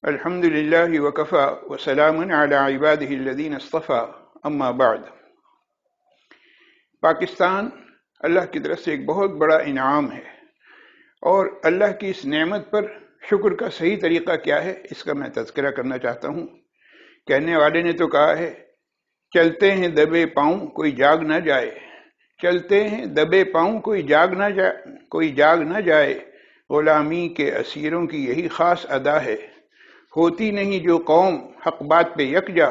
الحمد للہ وکفا وسلام علی عبادہ الذین اصطفیٰ اما بعد۔ پاکستان اللہ کی طرف سے ایک بہت بڑا انعام ہے، اور اللہ کی اس نعمت پر شکر کا صحیح طریقہ کیا ہے اس کا میں تذکرہ کرنا چاہتا ہوں۔ کہنے والے نے تو کہا ہے، چلتے ہیں دبے پاؤں کوئی جاگ نہ جائے، چلتے ہیں دبے پاؤں کوئی جاگ نہ جائے، غلامی کے اسیروں کی یہی خاص ادا ہے، ہوتی نہیں جو قوم حق بات پہ یکجا،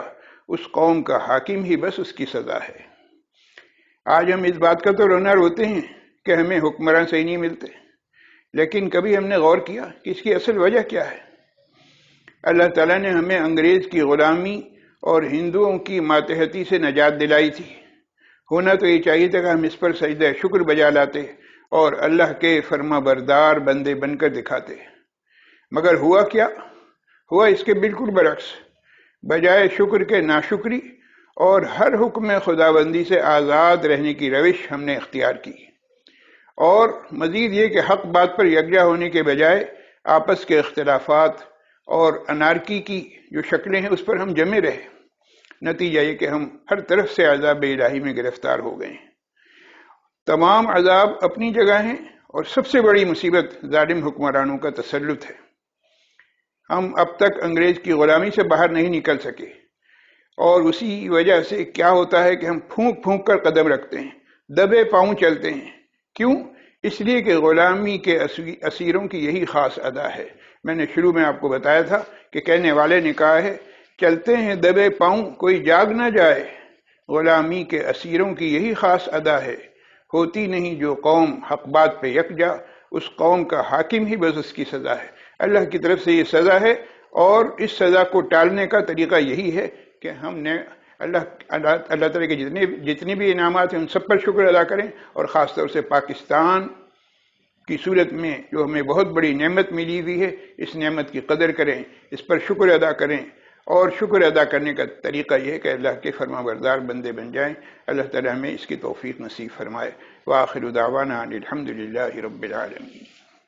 اس قوم کا حاکم ہی بس اس کی سزا ہے۔ آج ہم اس بات کا تو رونا روتے ہیں کہ ہمیں حکمران صحیح نہیں ملتے، لیکن کبھی ہم نے غور کیا کہ اس کی اصل وجہ کیا ہے؟ اللہ تعالیٰ نے ہمیں انگریز کی غلامی اور ہندوؤں کی ماتحتی سے نجات دلائی تھی۔ ہونا تو یہ چاہیے تھا کہ ہم اس پر سجدہ شکر بجا لاتے اور اللہ کے فرما بردار بندے بن کر دکھاتے، مگر ہوا کیا؟ ہوا اس کے بالکل برعکس۔ بجائے شکر کے ناشکری اور ہر حکم خداوندی سے آزاد رہنے کی روش ہم نے اختیار کی، اور مزید یہ کہ حق بات پر یکجا ہونے کے بجائے آپس کے اختلافات اور انارکی کی جو شکلیں ہیں اس پر ہم جمے رہے۔ نتیجہ یہ کہ ہم ہر طرف سے عذاب الہی میں گرفتار ہو گئے۔ تمام عذاب اپنی جگہ ہیں، اور سب سے بڑی مصیبت ظالم حکمرانوں کا تسلط ہے۔ ہم اب تک انگریز کی غلامی سے باہر نہیں نکل سکے، اور اسی وجہ سے کیا ہوتا ہے کہ ہم پھونک پھونک کر قدم رکھتے ہیں، دبے پاؤں چلتے ہیں۔ کیوں؟ اس لیے کہ غلامی کے اسیروں کی یہی خاص ادا ہے۔ میں نے شروع میں آپ کو بتایا تھا کہ کہنے والے نے کہا ہے، چلتے ہیں دبے پاؤں کوئی جاگ نہ جائے، غلامی کے اسیروں کی یہی خاص ادا ہے، ہوتی نہیں جو قوم حق بات پہ یکجا، اس قوم کا حاکم ہی بس اس کی سزا ہے۔ اللہ کی طرف سے یہ سزا ہے، اور اس سزا کو ٹالنے کا طریقہ یہی ہے کہ ہم نے اللہ تعالیٰ کے جتنے بھی انعامات ہیں ان سب پر شکر ادا کریں، اور خاص طور سے پاکستان کی صورت میں جو ہمیں بہت بڑی نعمت ملی ہوئی ہے، اس نعمت کی قدر کریں، اس پر شکر ادا کریں، اور شکر ادا کرنے کا طریقہ یہ ہے کہ اللہ کے فرما بردار بندے بن جائیں۔ اللہ تعالیٰ ہمیں اس کی توفیق نصیب فرمائے۔ وآخر دعوانا الحمد للہ رب العالمین۔